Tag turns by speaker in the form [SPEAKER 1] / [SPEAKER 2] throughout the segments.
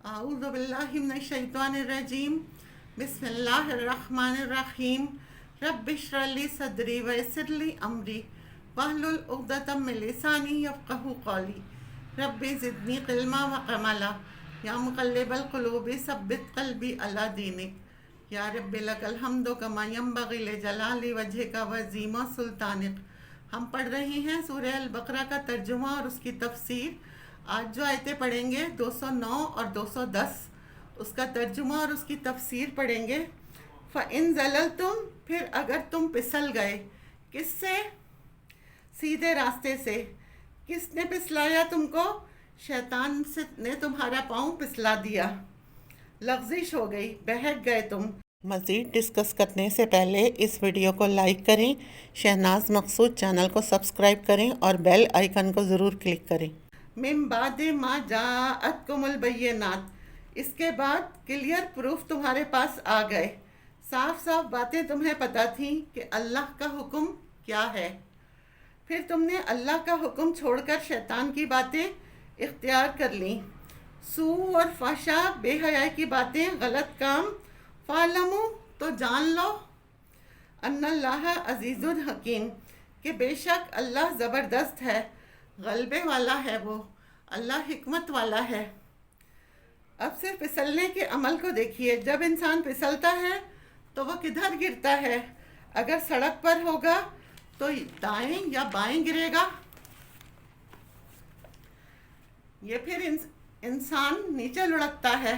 [SPEAKER 1] اعوذ باللہ من الشیطان الرجیم بسم اللہ الرحمن الرحیم رب اشرح لی صدری ویسر لی امری واحلل عقدۃ من لسانی یفقہوا قولی رب زدنی علما وعملا یا مقلب القلوب ثبت قلبی علی دینک یا رب لک الحمد کما ینبغی لجلال وجہک وعظیم سلطانک۔ ہم پڑھ رہے ہیں سورہ البقرہ کا ترجمہ اور اس کی تفسیر۔ آج جو آیتیں پڑھیں گے 209 اور 210، اس کا ترجمہ اور اس کی تفسیر پڑھیں گے۔ فَإِن زَلَلْتُمْ، پھر اگر تم پھسل گئے، کس سے؟ سیدھے راستے سے۔ کس نے پھسلایا تم کو؟ شیطان نے تمہارا پاؤں پھسلا دیا، لغزش ہو گئی، بہک گئے تم۔ مزید ڈسکس کرنے سے پہلے اس ویڈیو کو لائک کریں، شہناز مقصود چینل کو سبسکرائب کریں اور بیل آئیکن کو ضرور کلک کریں۔ من بعد ما جاءتکم البینات، اس کے بعد کلیئر پروف تمہارے پاس آ گئے، صاف صاف باتیں تمہیں پتہ تھیں کہ اللہ کا حکم کیا ہے۔ پھر تم نے اللہ کا حکم چھوڑ کر شیطان کی باتیں اختیار کر لیں، سوء اور فحشا، بے حیائی کی باتیں، غلط کام۔ فَاعْلَمُوا، تو جان لو، ان اللہ عزیز الحکیم، کہ بے شک اللہ زبردست ہے، غلبے والا ہے، وہ اللہ حکمت والا ہے۔ اب صرف پھسلنے کے عمل کو دیکھیے۔ جب انسان پھسلتا ہے تو وہ کدھر گرتا ہے؟ اگر سڑک پر ہوگا تو دائیں یا بائیں گرے گا، یہ پھر انسان نیچے لڑکتا ہے۔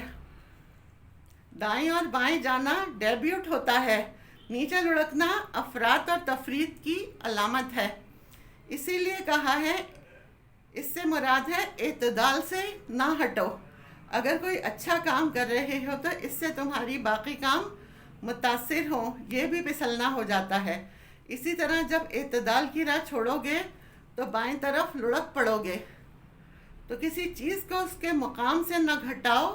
[SPEAKER 1] دائیں اور بائیں جانا ڈیبیوٹ ہوتا ہے، نیچے لڑکنا افراط اور تفریط کی علامت ہے۔ اسی لیے کہا ہے، اس سے مراد ہے اعتدال سے نہ ہٹو۔ اگر کوئی اچھا کام کر رہے ہو تو اس سے تمہاری باقی کام متاثر ہوں، یہ بھی پھسلنا ہو جاتا ہے۔ اسی طرح جب اعتدال کی راہ چھوڑو گے تو بائیں طرف لڑک پڑو گے۔ تو کسی چیز کو اس کے مقام سے نہ گھٹاؤ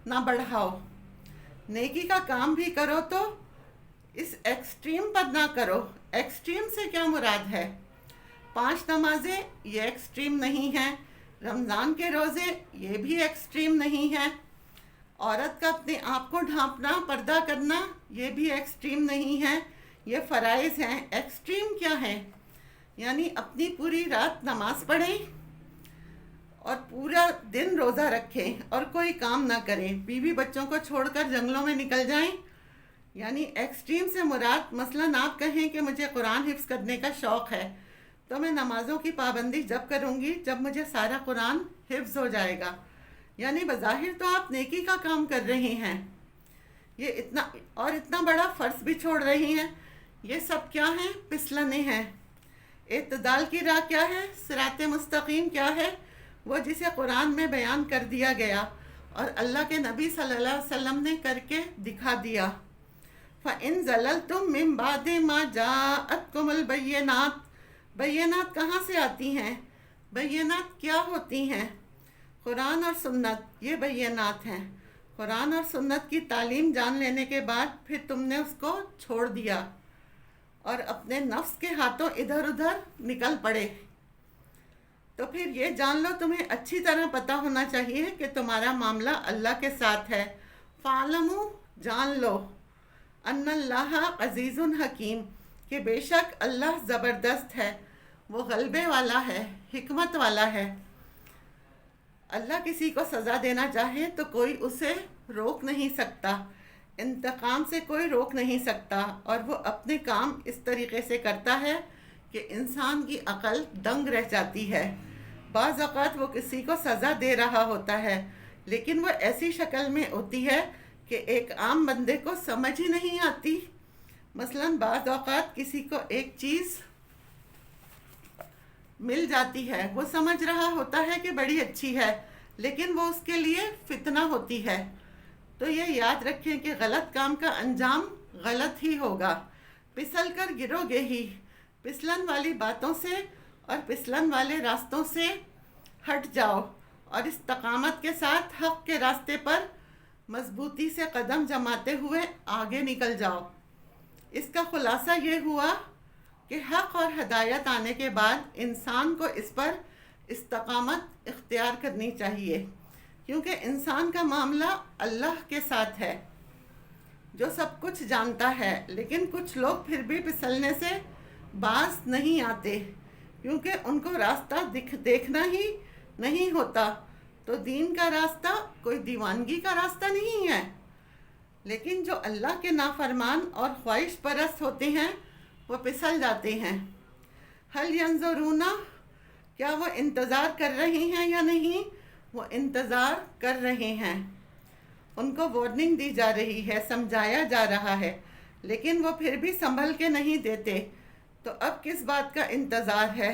[SPEAKER 1] نہ بڑھاؤ۔ نیکی کا کام بھی کرو تو اس ایکسٹریم پر نہ کرو۔ ایکسٹریم سے کیا مراد ہے؟ 5 نمازیں، یہ ایکسٹریم نہیں ہے۔ رمضان کے روزے، یہ بھی ایکسٹریم نہیں ہے۔ عورت کا اپنے آپ کو ڈھانپنا، پردہ کرنا، یہ بھی ایکسٹریم نہیں ہے، یہ فرائض ہیں۔ ایکسٹریم کیا ہے؟ یعنی اپنی پوری رات نماز پڑھیں اور پورا دن روزہ رکھیں اور کوئی کام نہ کریں، بیوی بچوں کو چھوڑ کر جنگلوں میں نکل جائیں۔ یعنی ایکسٹریم سے مراد، مثلاً آپ کہیں کہ مجھے قرآن حفظ کرنے کا شوق ہے تو میں نمازوں کی پابندی جب کروں گی جب مجھے سارا قرآن حفظ ہو جائے گا۔ یعنی بظاہر تو آپ نیکی کا کام کر رہے ہیں، یہ اتنا بڑا فرض بھی چھوڑ رہی ہیں۔ یہ سب کیا ہیں؟ پھسلنے ہیں۔ اعتدال کی راہ کیا ہے؟ صراط مستقیم کیا ہے؟ وہ جسے قرآن میں بیان کر دیا گیا اور اللہ کے نبی صلی اللہ علیہ وسلم نے کر کے دکھا دیا۔ فَإِن زَلَلْتُم مِّن بَعْدِ مَا جَاءَتْكُمُ الْبَيِّنَاتُ، بینات کہاں سے آتی ہیں؟ بینات کیا ہوتی ہیں؟ قرآن اور سنت، یہ بینات ہیں۔ قرآن اور سنت کی تعلیم جان لینے کے بعد پھر تم نے اس کو چھوڑ دیا اور اپنے نفس کے ہاتھوں ادھر ادھر نکل پڑے۔ تو پھر یہ جان لو، تمہیں اچھی طرح پتہ ہونا چاہیے کہ تمہارا معاملہ اللہ کے ساتھ ہے۔ فَاعْلَمُوا، جان لو، ان اللہ عزیز حکیم، کہ بے شک اللہ زبردست ہے، وہ غلبے والا ہے، حکمت والا ہے۔ اللہ کسی کو سزا دینا چاہے تو کوئی اسے روک نہیں سکتا، انتقام سے کوئی روک نہیں سکتا، اور وہ اپنے کام اس طریقے سے کرتا ہے کہ انسان کی عقل دنگ رہ جاتی ہے۔ بعض اوقات وہ کسی کو سزا دے رہا ہوتا ہے لیکن وہ ایسی شکل میں ہوتی ہے کہ ایک عام بندے کو سمجھ ہی نہیں آتی۔ مثلاً بعض اوقات کسی کو ایک چیز مل جاتی ہے، وہ سمجھ رہا ہوتا ہے کہ بڑی اچھی ہے، لیکن وہ اس کے لیے فتنہ ہوتی ہے۔ تو یہ یاد رکھیں کہ غلط کام کا انجام غلط ہی ہوگا، پھسل کر گرو گے ہی۔ پھسلن والی باتوں سے اور پھسلن والے راستوں سے ہٹ جاؤ اور استقامت کے ساتھ حق کے راستے پر مضبوطی سے قدم جماتے ہوئے آگے نکل جاؤ۔ اس کا خلاصہ یہ ہوا کہ حق اور ہدایت آنے کے بعد انسان کو اس پر استقامت اختیار کرنی چاہیے، کیونکہ انسان کا معاملہ اللہ کے ساتھ ہے جو سب کچھ جانتا ہے، لیکن کچھ لوگ پھر بھی پھسلنے سے باز نہیں آتے کیونکہ ان کو راستہ دیکھنا ہی نہیں ہوتا۔ تو دین کا راستہ کوئی دیوانگی کا راستہ نہیں ہے، لیکن جو اللہ کے نافرمان اور خواہش پرست ہوتے ہیں وہ پھسل جاتے ہیں۔ حل ینظرون، کیا وہ انتظار کر رہے ہیں یا نہیں؟ وہ انتظار کر رہے ہیں، ان کو وارننگ دی جا رہی ہے، سمجھایا جا رہا ہے، لیکن وہ پھر بھی سنبھل کے نہیں دیتے۔ تو اب کس بات کا انتظار ہے؟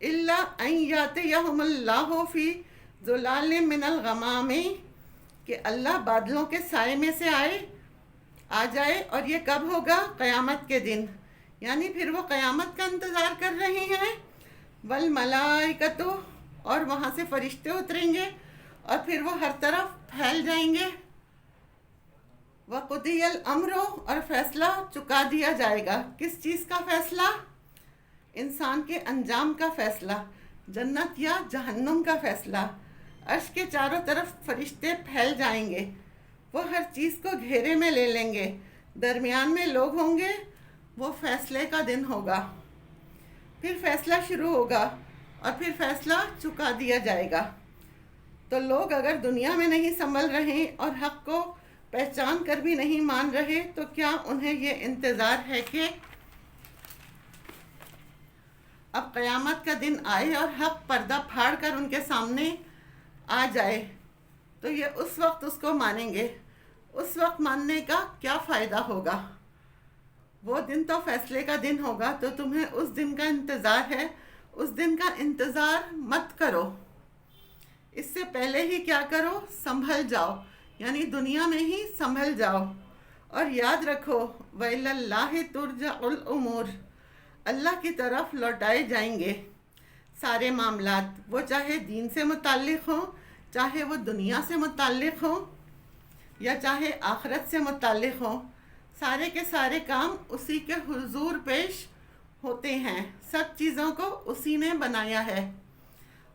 [SPEAKER 1] الا ان یاتیہم اللہ فی ظلال من الغمام، کہ اللہ بادلوں کے سائے میں سے آ جائے، اور یہ کب ہوگا؟ قیامت کے دن، یعنی پھر وہ قیامت کا انتظار کر رہے ہیں۔ والملائکۃ، اور وہاں سے فرشتے اتریں گے اور پھر وہ ہر طرف پھیل جائیں گے۔ وقضی الامر، اور فیصلہ چکا دیا جائے گا۔ کس چیز کا فیصلہ؟ انسان کے انجام کا فیصلہ، جنت یا جہنم کا فیصلہ۔ عرش کے چاروں طرف فرشتے پھیل جائیں گے، وہ ہر چیز کو گھیرے میں لے لیں گے، درمیان میں لوگ ہوں گے، وہ فیصلے کا دن ہوگا۔ پھر فیصلہ شروع ہوگا اور پھر فیصلہ چکا دیا جائے گا۔ تو لوگ اگر دنیا میں نہیں سنبھل رہے اور حق کو پہچان کر بھی نہیں مان رہے، تو کیا انہیں یہ انتظار ہے کہ اب قیامت کا دن آئے اور حق پردہ پھاڑ کر ان کے سامنے آ جائے تو یہ اس وقت اس کو مانیں گے؟ اس وقت ماننے کا کیا فائدہ ہوگا؟ وہ دن تو فیصلے کا دن ہوگا، تو تمہیں اس دن کا انتظار ہے، اس دن کا انتظار مت کرو۔ اس سے پہلے ہی کیا کرو؟ سنبھل جاؤ، یعنی دنیا میں ہی سنبھل جاؤ۔ اور یاد رکھو وَإِلَى اللَّهِ تُرْجَعُ الْأُمُورُ، اللہ کی طرف لوٹائے جائیں گے سارے معاملات، وہ چاہے دین سے متعلق ہوں، چاہے وہ دنیا سے متعلق ہوں، یا چاہے آخرت سے متعلق ہوں۔ سارے کے سارے کام اسی کے حضور پیش ہوتے ہیں، سب چیزوں کو اسی نے بنایا ہے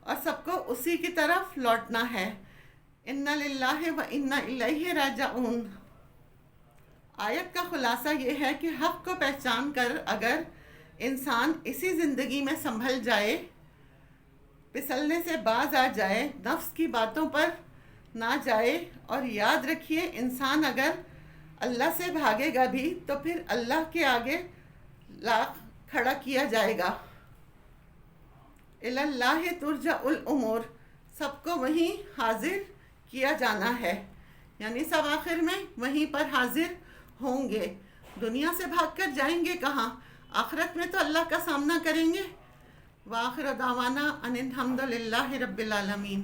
[SPEAKER 1] اور سب کو اسی کی طرف لوٹنا ہے۔ اِنَّ لِلَّهِ وَإِنَّ إِلَيْهِ راجعون۔ آیت کا خلاصہ یہ ہے کہ حق کو پہچان کر اگر انسان اسی زندگی میں سنبھل جائے، پھسلنے سے باز آ جائے، نفس کی باتوں پر نہ جائے، اور یاد رکھیے انسان اگر اللہ سے بھاگے گا بھی تو پھر اللہ کے آگے کھڑا کیا جائے گا۔ الی اللہ ترجع الامور، سب کو وہیں حاضر کیا جانا ہے، یعنی سب آخر میں وہیں پر حاضر ہوں گے۔ دنیا سے بھاگ کر جائیں گے کہاں؟ آخرت میں تو اللہ کا سامنا کریں گے۔ وآخر دعوانا ان الحمد للہ رب العالمین۔